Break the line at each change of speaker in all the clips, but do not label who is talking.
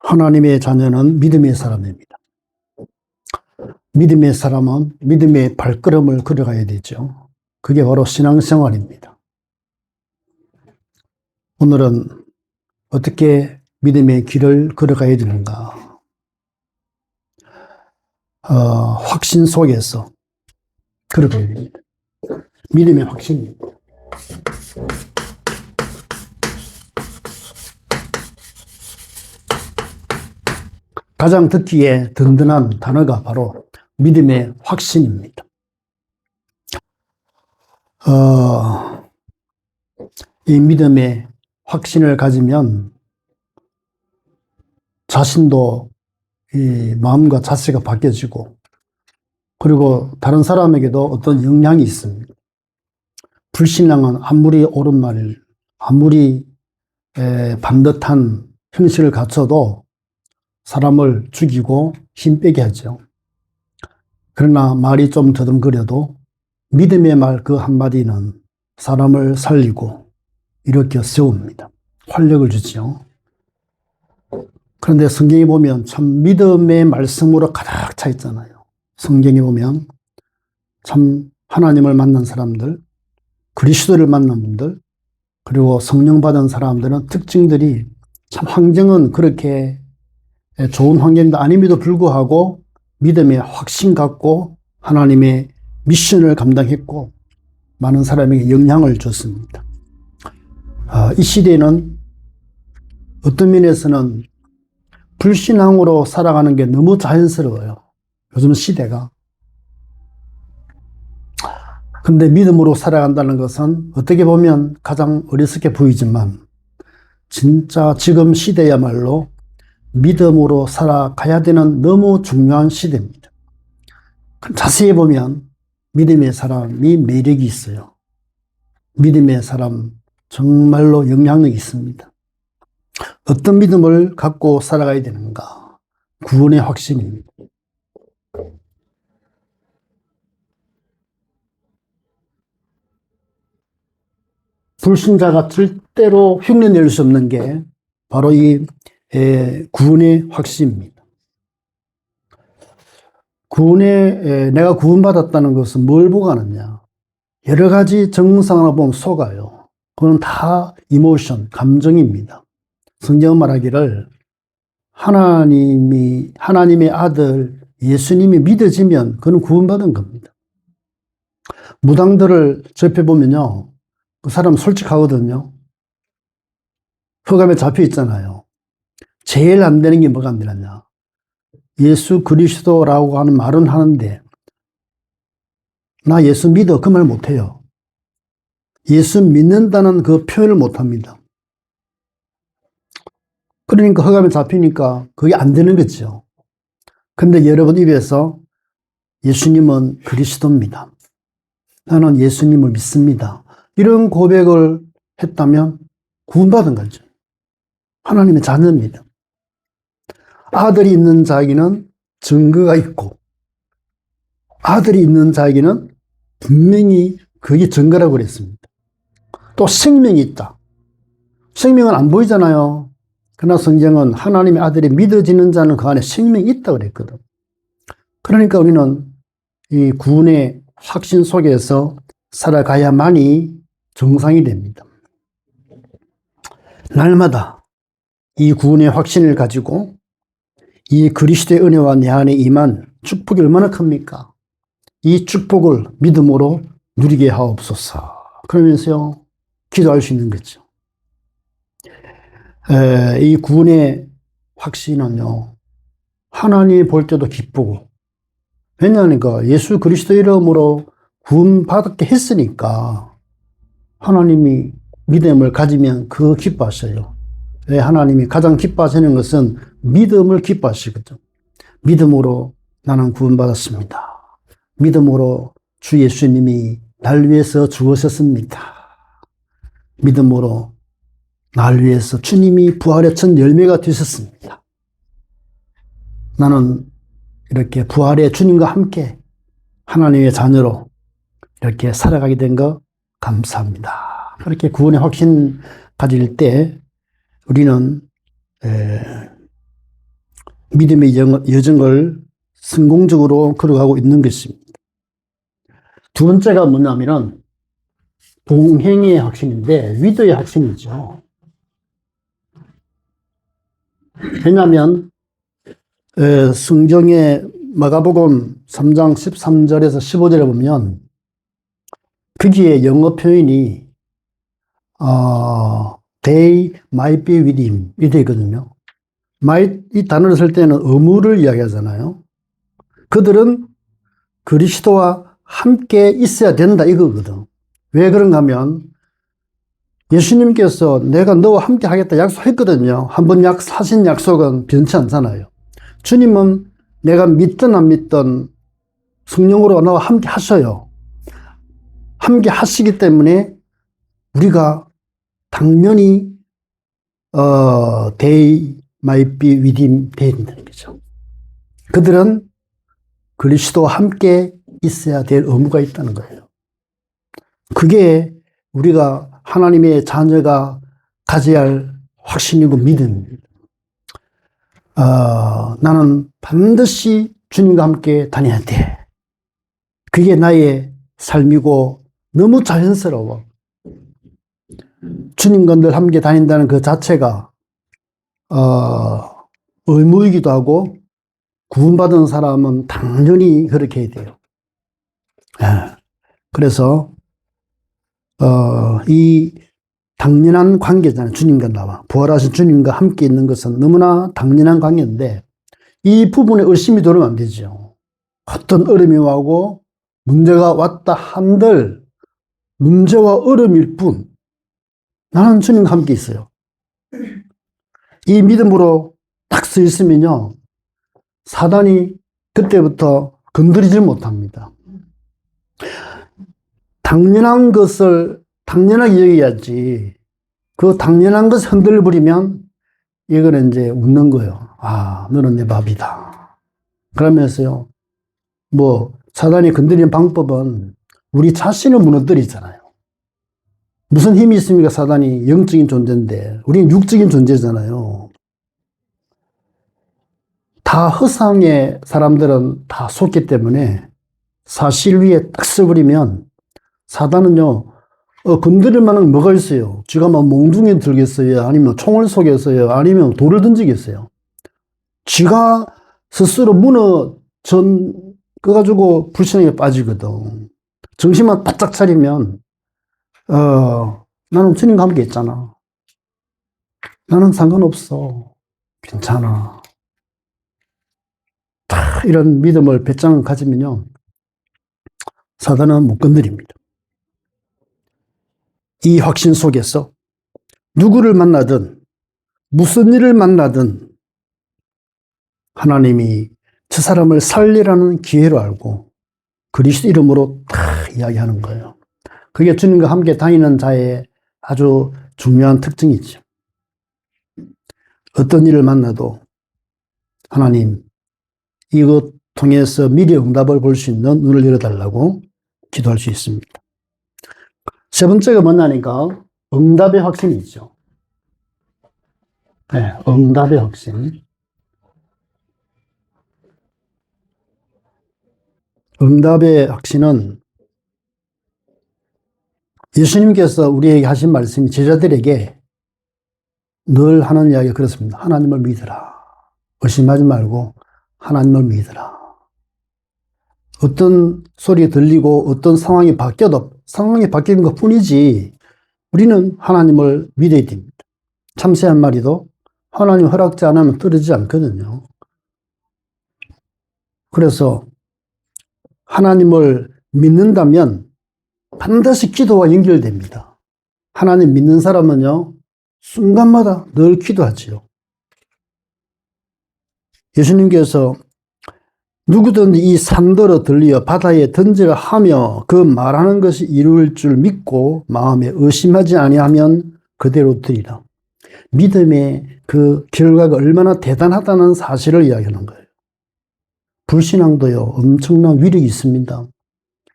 하나님의 자녀는 믿음의 사람입니다. 믿음의 사람은 믿음의 발걸음을 걸어가야 되죠. 그게 바로 신앙생활입니다. 오늘은 어떻게 믿음의 길을 걸어가야 되는가? 확신 속에서 걸어가야 됩니다. 믿음의 확신입니다. 가장 듣기에 든든한 단어가 바로 믿음의 확신입니다. 이 믿음의 확신을 가지면 자신도 이 마음과 자세가 바뀌어지고, 그리고 다른 사람에게도 어떤 영향이 있습니다. 불신앙은 아무리 옳은 말, 아무리 반듯한 형식을 갖춰도 사람을 죽이고 힘 빼게 하죠. 그러나 말이 좀 더듬거려도 믿음의 말 그 한마디는 사람을 살리고 일으켜 세웁니다. 활력을 주죠. 그런데 성경에 보면 참 믿음의 말씀으로 가득 차 있잖아요. 성경에 보면 참 하나님을 만난 사람들, 그리스도를 만난 분들, 그리고 성령 받은 사람들은 특징들이 참 환경은 그렇게 좋은 환경도 아님에도 불구하고 믿음의 확신 갖고 하나님의 미션을 감당했고 많은 사람에게 영향을 줬습니다. 이 시대에는 어떤 면에서는 불신앙으로 살아가는 게 너무 자연스러워요. 요즘 시대가. 근데 믿음으로 살아간다는 것은 어떻게 보면 가장 어리석게 보이지만 진짜 지금 시대야말로 믿음으로 살아가야 되는 너무 중요한 시대입니다. 자세히 보면 믿음의 사람이 매력이 있어요. 믿음의 사람 정말로 영향력이 있습니다. 어떤 믿음을 갖고 살아가야 되는가? 구원의 확신입니다. 불신자가 절대로 흉내낼 수 없는 게 바로 이 구원의 확신입니다. 내가 구원받았다는 것은 뭘 보고 하느냐? 여러 가지 정상을 보면 속아요. 그건 다 이모션, 감정입니다. 성경은 말하기를 하나님의 아들 예수님이 믿어지면 그는 구원받은 겁니다. 무당들을 접해보면요, 그 사람 솔직하거든요. 흑암에 잡혀 있잖아요. 제일 안 되는 게 뭐가 안 되느냐? 예수 그리스도라고 하는 말은 하는데 나 예수 믿어 그 말 못해요. 예수 믿는다는 그 표현을 못합니다. 그러니까 흑암에 잡히니까 그게 안 되는 거죠. 근데 여러분 입에서 예수님은 그리스도입니다. 나는 예수님을 믿습니다. 이런 고백을 했다면 구원받은 거죠. 하나님의 자녀입니다. 아들이 있는 자에게는 증거가 있고 아들이 있는 자에게는 분명히 그게 증거라고 그랬습니다. 또 생명이 있다. 생명은 안 보이잖아요. 그러나 성경은 하나님의 아들이 믿어지는 자는 그 안에 생명이 있다고 그랬거든. 그러니까 우리는 이 구원의 확신 속에서 살아가야만이 정상이 됩니다. 날마다 이 구원의 확신을 가지고 이 그리스도의 은혜와 내 안에 임한 축복이 얼마나 큽니까? 이 축복을 믿음으로 누리게 하옵소서. 그러면서요, 기도할 수 있는 거죠. 이 구원의 확신은요, 하나님이 볼 때도 기쁘고, 왜냐하니까 예수 그리스도 이름으로 구원받게 했으니까 하나님이 믿음을 가지면 그거 기뻐하셔요. 왜 하나님이 가장 기뻐하시는 것은 믿음을 기뻐하시거든. 믿음으로 나는 구원받았습니다. 믿음으로 주 예수님이 날 위해서 죽으셨습니다. 믿음으로 날 위해서 주님이 부활의 첫 열매가 되셨습니다. 나는 이렇게 부활의 주님과 함께 하나님의 자녀로 이렇게 살아가게 된 거 감사합니다. 그렇게 구원의 확신 가질 때 우리는 믿음의 여정을 성공적으로 걸어가고 있는 것입니다. 두 번째가 뭐냐면은 동행의 확신인데 위도의 확신이죠. 왜냐하면 성경의 마가복음 3장 13절에서 15절에 보면 거기에 영어 표현이 They might be with him 이 되거든요. might 이 단어를 쓸 때는 의무를 이야기하잖아요. 그들은 그리스도와 함께 있어야 된다 이거거든. 왜 그런가 하면 예수님께서 내가 너와 함께 하겠다 약속했거든요. 한번 하신 약속은 변치 않잖아요. 주님은 내가 믿든 안 믿든 성령으로 나와 함께 하셔요. 함께 하시기 때문에 우리가 당연히 they might be with him 돼야 된다는 거죠. 그들은 그리스도와 함께 있어야 될 의무가 있다는 거예요. 그게 우리가 하나님의 자녀가 가져야 할 확신이고 믿음입니다. 나는 반드시 주님과 함께 다녀야 돼. 그게 나의 삶이고 너무 자연스러워. 주님과 늘 함께 다닌다는 그 자체가 의무이기도 하고 구원받은 사람은 당연히 그렇게 해야 돼요. 그래서 이 당연한 관계잖아요. 주님과 나와 부활하신 주님과 함께 있는 것은 너무나 당연한 관계인데 이 부분에 의심이 들어오면 안 되죠. 어떤 어려움이 오고 문제가 왔다 한들 문제와 어려움일 뿐 나는 주님과 함께 있어요. 이 믿음으로 딱 서 있으면요 사단이 그때부터 건드리질 못합니다. 당연한 것을 당연하게 여겨야지 그 당연한 것을 흔들버리면 이거는 이제 웃는 거예요. 너는 내 밥이다. 그러면서요 사단이 건드리는 방법은 우리 자신을 무너뜨리잖아요. 무슨 힘이 있습니까? 사단이 영적인 존재인데 우리는 육적인 존재잖아요. 다 허상의 사람들은 다 속기 때문에 사실 위에 딱 써버리면 사단은요 건드릴 만한 뭐가 있어요? 쥐가 막 몽둥이 들겠어요? 아니면 총을 쏘겠어요? 아니면 돌을 던지겠어요? 쥐가 스스로 그래가지고 불신앙에 빠지거든. 정신만 바짝 차리면 나는 주님과 함께 있잖아. 나는 상관없어. 괜찮아. 이런 믿음을 배짱 가지면요 사단은 못 건드립니다. 이 확신 속에서 누구를 만나든 무슨 일을 만나든 하나님이 저 사람을 살리라는 기회로 알고 그리스도 이름으로 다 이야기하는 거예요. 그게 주님과 함께 다니는 자의 아주 중요한 특징이죠. 어떤 일을 만나도 하나님 이것 통해서 미리 응답을 볼 수 있는 눈을 열어달라고 기도할 수 있습니다. 세 번째가 뭐냐니까 응답의 확신이죠. 네, 응답의 확신. 응답의 확신은 예수님께서 우리에게 하신 말씀이 제자들에게 늘 하는 이야기가 그렇습니다. 하나님을 믿으라. 의심하지 말고 하나님을 믿으라. 어떤 소리 들리고 어떤 상황이 바뀌어도 상황이 바뀌는 것 뿐이지 우리는 하나님을 믿어야 됩니다. 참새 한 마리도 하나님 허락지 않으면 떨어지지 않거든요. 그래서 하나님을 믿는다면 반드시 기도와 연결됩니다. 하나님 믿는 사람은요 순간마다 늘 기도하지요. 예수님께서 누구든지 이 산더러 들리어 바다에 던지려 하며 그 말하는 것이 이루어질 줄 믿고 마음에 의심하지 아니하면 그대로 되리라. 믿음의 그 결과가 얼마나 대단하다는 사실을 이야기하는 거예요. 불신앙도요 엄청난 위력이 있습니다.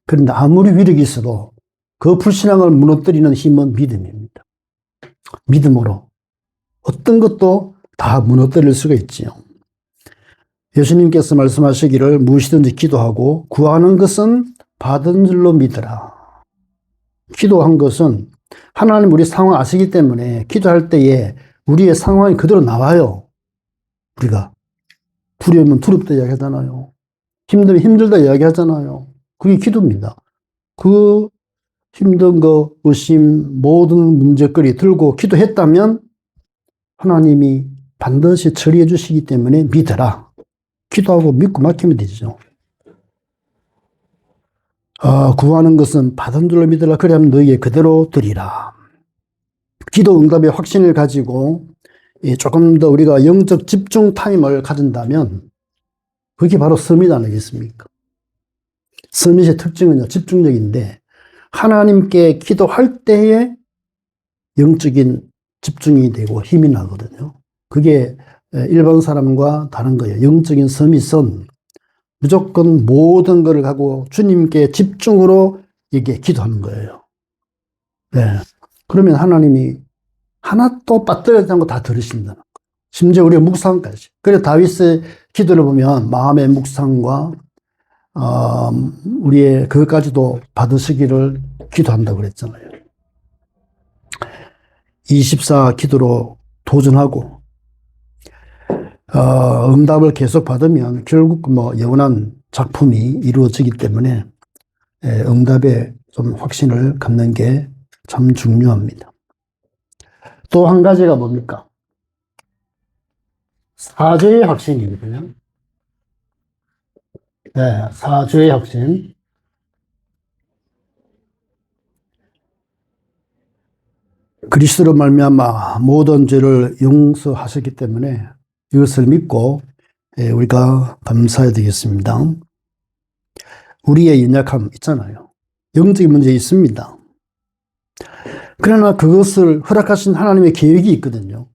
그런데 아무리 위력이 있어도 그 불신앙을 무너뜨리는 힘은 믿음입니다. 믿음으로 어떤 것도 다 무너뜨릴 수가 있지요. 예수님께서 말씀하시기를 무엇이든지 기도하고 구하는 것은 받은 줄로 믿으라. 기도한 것은 하나님 우리 상황 아시기 때문에 기도할 때에 우리의 상황이 그대로 나와요. 우리가 두려우면 두렵다 이야기하잖아요. 힘들면 힘들다 이야기하잖아요. 그게 기도입니다. 그 힘든 거, 의심, 모든 문제거리 들고 기도했다면 하나님이 반드시 처리해 주시기 때문에 믿어라. 기도하고 믿고 맡기면 되죠. 구하는 것은 받은 줄로 믿으라. 그래야면 너희에 그대로 드리라. 기도 응답의 확신을 가지고 조금 더 우리가 영적 집중 타임을 가진다면 그게 바로 서밋 아니겠습니까? 서밋의 특징은요, 집중력인데 하나님께 기도할 때에 영적인 집중이 되고 힘이 나거든요. 그게 일반 사람과 다른 거예요. 영적인 서밋은 무조건 모든 것을 하고 주님께 집중으로 이게 기도하는 거예요. 네. 그러면 하나님이 하나도 빠뜨리지 않고 다 들으신다는 거예요. 심지어 우리의 묵상까지. 그래서 다윗의 기도를 보면 마음의 묵상과 우리의 그것까지도 받으시기를 기도한다고 그랬잖아요. 24 기도로 도전하고 응답을 계속 받으면 결국 뭐 영원한 작품이 이루어지기 때문에 응답에 좀 확신을 갖는 게 참 중요합니다. 또 한 가지가 뭡니까? 사죄의 확신이거든요. 네, 사죄의 확신. 그리스도로 말미암아 모든 죄를 용서하셨기 때문에 이것을 믿고 우리가 감사해야 되겠습니다. 우리의 연약함 있잖아요. 영적인 문제 있습니다. 그러나 그것을 허락하신 하나님의 계획이 있거든요.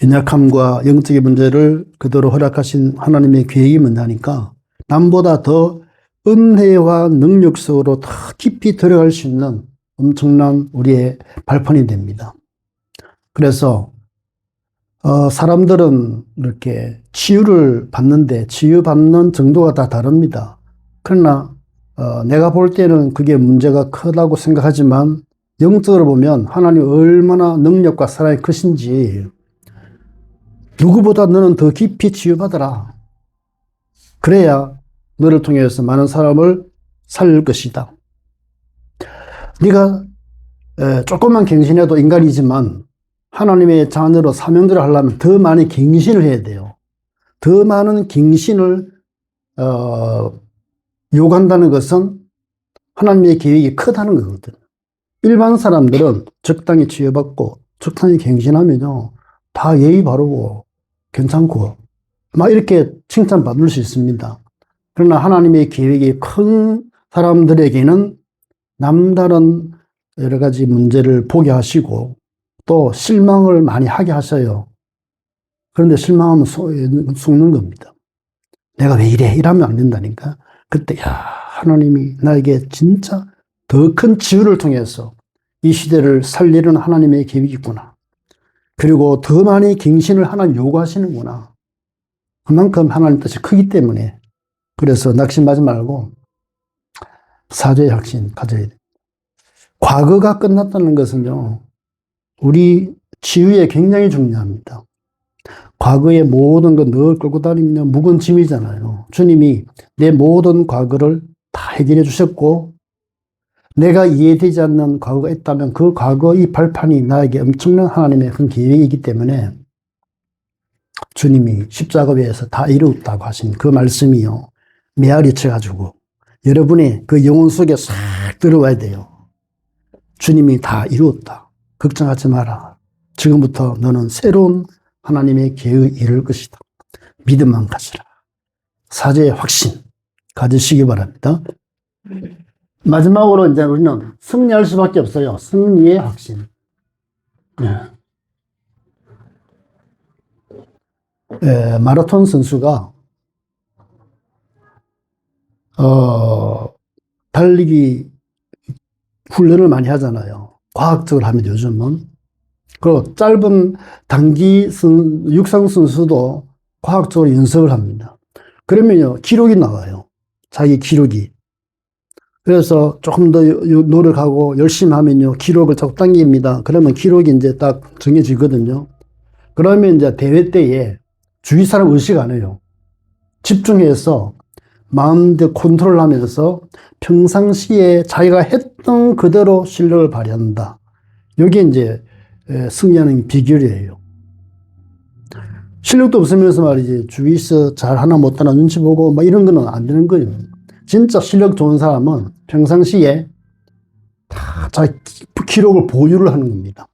연약함과 영적인 문제를 그대로 허락하신 하나님의 계획이 뭐냐니까 남보다 더 은혜와 능력 속으로 더 깊이 들어갈 수 있는 엄청난 우리의 발판이 됩니다. 그래서 사람들은 이렇게 치유를 받는데 치유받는 정도가 다 다릅니다. 그러나 내가 볼 때는 그게 문제가 크다고 생각하지만 영적으로 보면 하나님이 얼마나 능력과 사랑이 크신지 누구보다 너는 더 깊이 치유받아라. 그래야 너를 통해서 많은 사람을 살릴 것이다. 네가 조금만 갱신해도 인간이지만 하나님의 자녀로 사명들을 하려면 더 많이 갱신을 해야 돼요. 더 많은 갱신을 요구한다는 것은 하나님의 계획이 크다는 거거든. 일반 사람들은 적당히 치유받고 적당히 갱신하면요 다 예의 바르고 괜찮고 막 이렇게 칭찬받을 수 있습니다. 그러나 하나님의 계획이 큰 사람들에게는 남다른 여러 가지 문제를 보게 하시고 또 실망을 많이 하게 하셔요. 그런데 실망하면 속는 겁니다. 내가 왜 이래? 이러면 안 된다니까. 그때 하나님이 나에게 진짜 더 큰 치유를 통해서 이 시대를 살리는 하나님의 계획이 있구나. 그리고 더 많이 갱신을 하나님 요구하시는구나. 그만큼 하나님 뜻이 크기 때문에 그래서 낙심하지 말고 사죄의 확신 가져야 돼요. 과거가 끝났다는 것은요. 우리 치유에 굉장히 중요합니다. 과거의 모든 거 늘 끌고 다니면 묵은 짐이잖아요. 주님이 내 모든 과거를 다 해결해 주셨고 내가 이해되지 않는 과거가 있다면 그 과거의 발판이 나에게 엄청난 하나님의 큰 계획이기 때문에 주님이 십자가 위에서 다 이루었다고 하신 그 말씀이요. 메아리 쳐가지고 여러분의 그 영혼 속에 싹 들어와야 돼요. 주님이 다 이루었다. 걱정하지 마라. 지금부터 너는 새로운 하나님의 계획에 이를 것이다. 믿음만 가지라. 사죄의 확신 가지시기 바랍니다. 마지막으로 이제 우리는 승리할 수밖에 없어요. 승리의 확신. 마라톤 선수가 달리기 훈련을 많이 하잖아요. 과학적으로 하면 요즘은. 그 짧은 단기 육상 선수도 과학적으로 연습을 합니다. 그러면요, 기록이 나와요. 자기 기록이. 그래서 조금 더 노력하고 열심히 하면요, 기록을 자꾸 당깁니다. 그러면 기록이 이제 딱 정해지거든요. 그러면 이제 대회 때에 주위 사람 의식 안 해요. 집중해서 마음대로 컨트롤 하면서 평상시에 자기가 했던 그대로 실력을 발휘한다. 이게 이제 승리하는 비결이에요. 실력도 없으면서 말이지, 주위에서 잘 하나 못하나 눈치 보고 막 이런 거는 안 되는 거예요. 진짜 실력 좋은 사람은 평상시에 다 자기 기록을 보유를 하는 겁니다.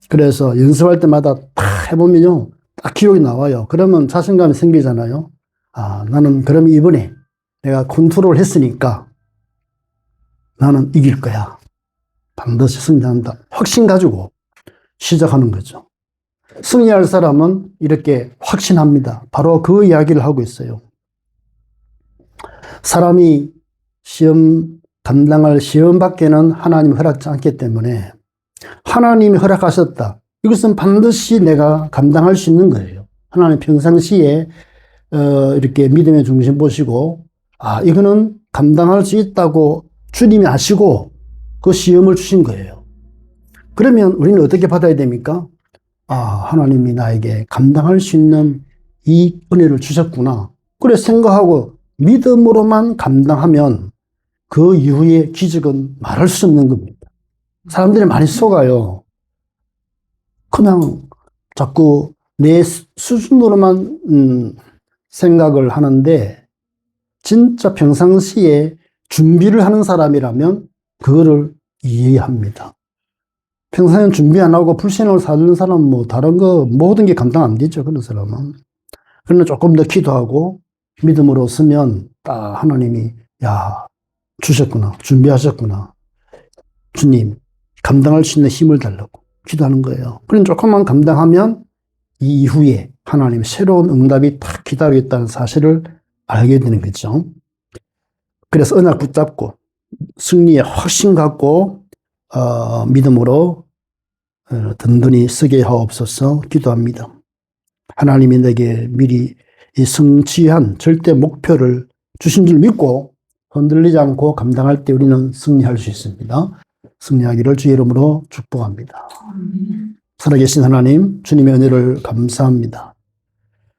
그래서 연습할 때마다 다 해보면요, 딱 기록이 나와요. 그러면 자신감이 생기잖아요. 아, 나는 그럼 이번에 내가 컨트롤 했으니까 나는 이길 거야. 반드시 승리한다. 확신 가지고 시작하는 거죠. 승리할 사람은 이렇게 확신합니다. 바로 그 이야기를 하고 있어요. 사람이 감당할 시험 밖에는 하나님이 허락하지 않기 때문에 하나님이 허락하셨다. 이것은 반드시 내가 감당할 수 있는 거예요. 하나님 평상시에 이렇게 믿음의 중심 보시고, 아, 이거는 감당할 수 있다고 주님이 아시고 그 시험을 주신 거예요. 그러면 우리는 어떻게 받아야 됩니까? 아, 하나님이 나에게 감당할 수 있는 이 은혜를 주셨구나. 그래 생각하고 믿음으로만 감당하면 그 이후의 기적은 말할 수 없는 겁니다. 사람들이 많이 속아요. 그냥 자꾸 내 수준으로만 생각을 하는데, 진짜 평상시에 준비를 하는 사람이라면 그거를 이해합니다. 평소에는 준비 안 하고 불신을 사는 사람은 뭐 다른 거 모든 게 감당 안 되죠. 그런 사람은. 그러나 조금 더 기도하고 믿음으로 쓰면 딱 하나님이, 야, 주셨구나. 준비하셨구나. 주님, 감당할 수 있는 힘을 달라고 기도하는 거예요. 그럼 조금만 감당하면 이 이후에 하나님의 새로운 응답이 딱 기다리고 있다는 사실을 알게 되는 거죠. 그래서 언약 붙잡고 승리에 확신 갖고 믿음으로 든든히 쓰게 하옵소서 기도합니다. 하나님이 내게 미리 이 성취한 절대 목표를 주신 줄 믿고 흔들리지 않고 감당할 때 우리는 승리할 수 있습니다. 승리하기를 주의 이름으로 축복합니다. 살아계신 하나님, 주님의 은혜를 감사합니다.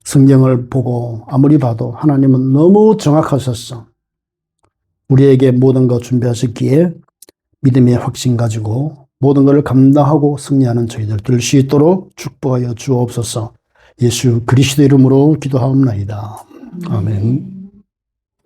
성경을 보고 아무리 봐도 하나님은 너무 정확하셨어. 우리에게 모든 것 준비하셨기에 믿음의 확신 가지고 모든 것을 감당하고 승리하는 저희들 될 수 있도록 축복하여 주옵소서. 예수 그리스도 이름으로 기도하옵나이다. 아멘.